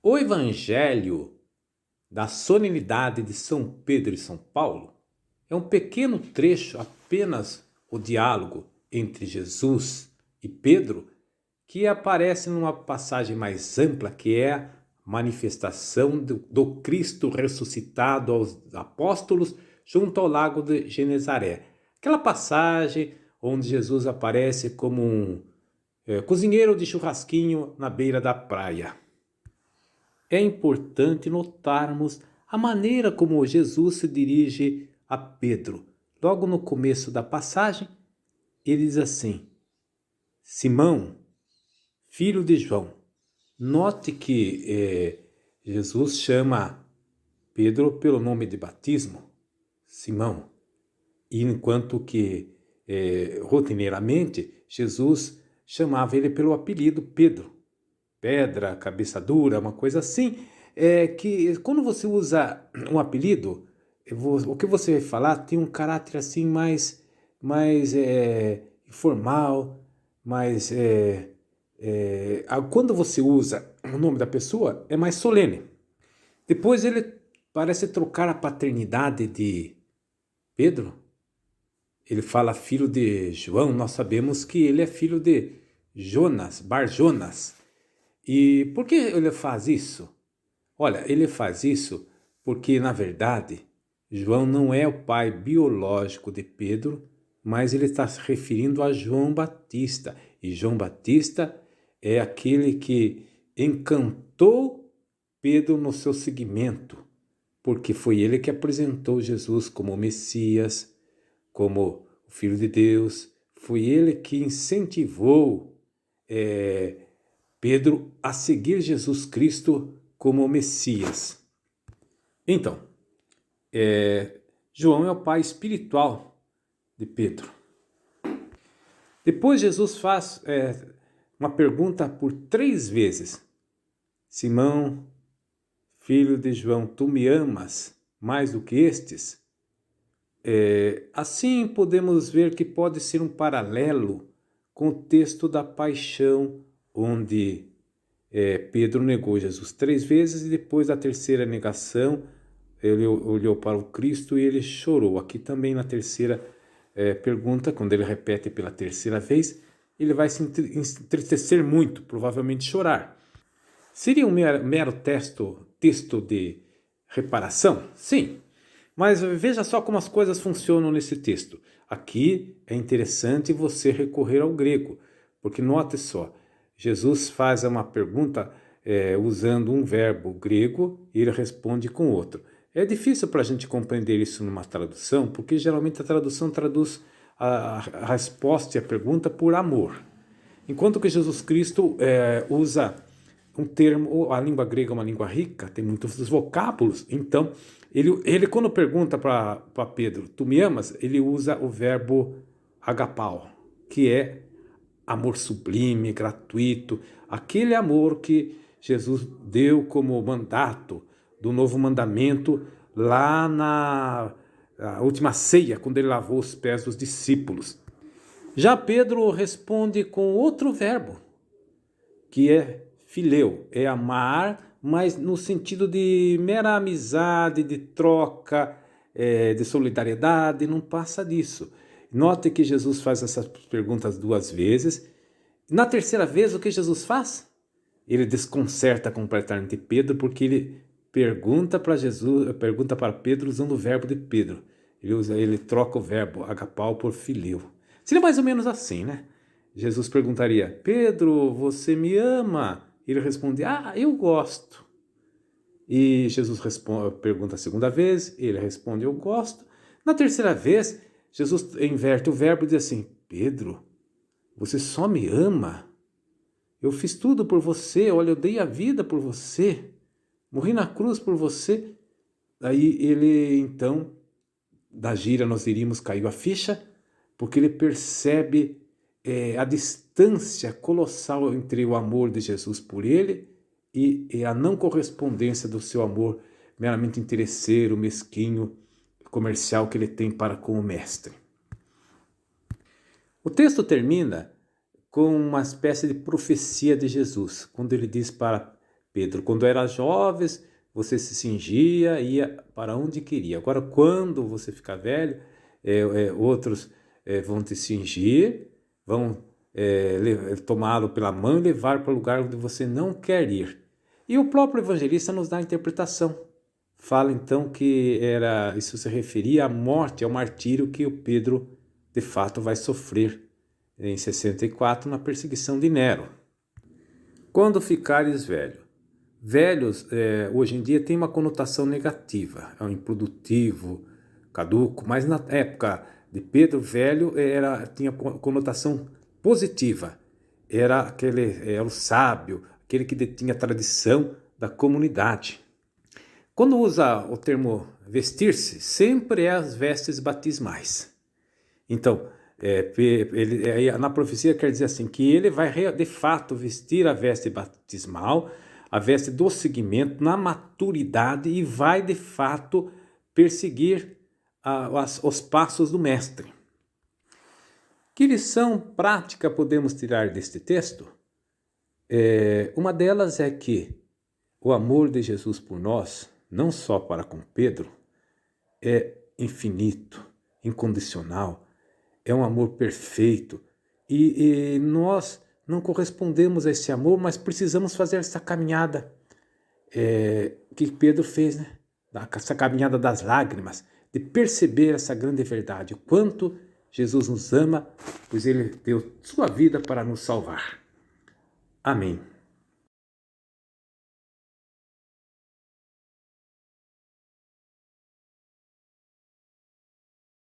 O Evangelho da solenidade de São Pedro e São Paulo é um pequeno trecho, apenas o diálogo entre Jesus e Pedro, que aparece numa passagem mais ampla, que é a manifestação do Cristo ressuscitado aos apóstolos junto ao lago de Genezaré. Aquela passagem onde Jesus aparece como um cozinheiro de churrasquinho na beira da praia. É importante notarmos a maneira como Jesus se dirige a Pedro. Logo no começo da passagem, ele diz assim: Simão, filho de João. Note que Jesus chama Pedro pelo nome de batismo, Simão, e enquanto que rotineiramente Jesus chamava ele pelo apelido Pedro. Pedra, cabeça dura, uma coisa assim, que quando você usa um apelido, o que você vai falar tem um caráter assim mais informal, mais quando você usa o nome da pessoa é mais solene. Depois ele parece trocar a paternidade de Pedro. Ele fala filho de João, nós sabemos que ele é filho de Jonas, Bar Jonas. E por que ele faz isso? Olha, ele faz isso porque, na verdade, João não é o pai biológico de Pedro, mas ele está se referindo a João Batista. E João Batista é aquele que encantou Pedro no seu seguimento, porque foi ele que apresentou Jesus como o Messias, como o Filho de Deus. Foi ele que incentivou Pedro a seguir Jesus Cristo como o Messias. Então, João é o pai espiritual de Pedro. Depois Jesus faz uma pergunta por 3 vezes. Simão, filho de João, tu me amas mais do que estes? Assim podemos ver que pode ser um paralelo com o texto da paixão, onde Pedro negou Jesus 3 vezes e depois da terceira negação ele olhou para o Cristo e ele chorou. Aqui também na terceira pergunta, quando ele repete pela terceira vez, ele vai se entristecer muito, provavelmente chorar. Seria um mero texto de reparação? Sim. Mas veja só como as coisas funcionam nesse texto. Aqui é interessante você recorrer ao grego, porque note só, Jesus faz uma pergunta usando um verbo grego e ele responde com outro. É difícil para a gente compreender isso numa tradução, porque geralmente a tradução traduz a resposta e a pergunta por amor. Enquanto que Jesus Cristo usa um termo, a língua grega é uma língua rica, tem muitos vocábulos, então ele quando pergunta para Pedro, tu me amas? Ele usa o verbo agapau, que é amor sublime, gratuito, aquele amor que Jesus deu como mandato do novo mandamento lá na última ceia, quando ele lavou os pés dos discípulos. Já Pedro responde com outro verbo, que é fileu, é amar, mas no sentido de mera amizade, de troca, de solidariedade, não passa disso. Note que Jesus faz essas perguntas 2 vezes. Na terceira vez, o que Jesus faz? Ele desconcerta completamente Pedro, porque ele pergunta para Pedro usando o verbo de Pedro. Ele troca o verbo agapau por fileu. Seria mais ou menos assim, né? Jesus perguntaria: Pedro, você me ama? Ele responde: eu gosto. E Jesus pergunta a segunda vez, ele responde: eu gosto. Na terceira vez, Jesus inverte o verbo e diz assim: Pedro, você só me ama? Eu fiz tudo por você, olha, eu dei a vida por você, morri na cruz por você. Aí ele, então, da gíria nós diríamos, caiu a ficha, porque ele percebe a distância colossal entre o amor de Jesus por ele e a não correspondência do seu amor meramente interesseiro, mesquinho, comercial que ele tem para com o mestre. O texto termina com uma espécie de profecia de Jesus, quando ele diz para Pedro, quando era jovem, você se cingia, ia para onde queria. Agora, quando você ficar velho, outros vão te cingir, vão tomá-lo pela mão e levar para o lugar onde você não quer ir. E o próprio evangelista nos dá a interpretação. Fala então que isso se referia à morte, ao martírio que o Pedro de fato vai sofrer em 64 na perseguição de Nero. Quando ficares velho. Velhos, hoje em dia, tem uma conotação negativa, é um improdutivo, caduco, mas na época de Pedro, velho tinha conotação positiva, era o sábio, aquele que detinha a tradição da comunidade. Quando usa o termo vestir-se, sempre é as vestes batismais. Então, na profecia quer dizer assim, que ele vai de fato vestir a veste batismal, a veste do seguimento, na maturidade, e vai de fato perseguir os passos do mestre. Que lição prática podemos tirar deste texto? Uma delas é que o amor de Jesus por nós, não só para com Pedro, é infinito, incondicional, é um amor perfeito, e nós não correspondemos a esse amor, mas precisamos fazer essa caminhada que Pedro fez, né? Essa caminhada das lágrimas, de perceber essa grande verdade, o quanto Jesus nos ama, pois ele deu sua vida para nos salvar. Amém.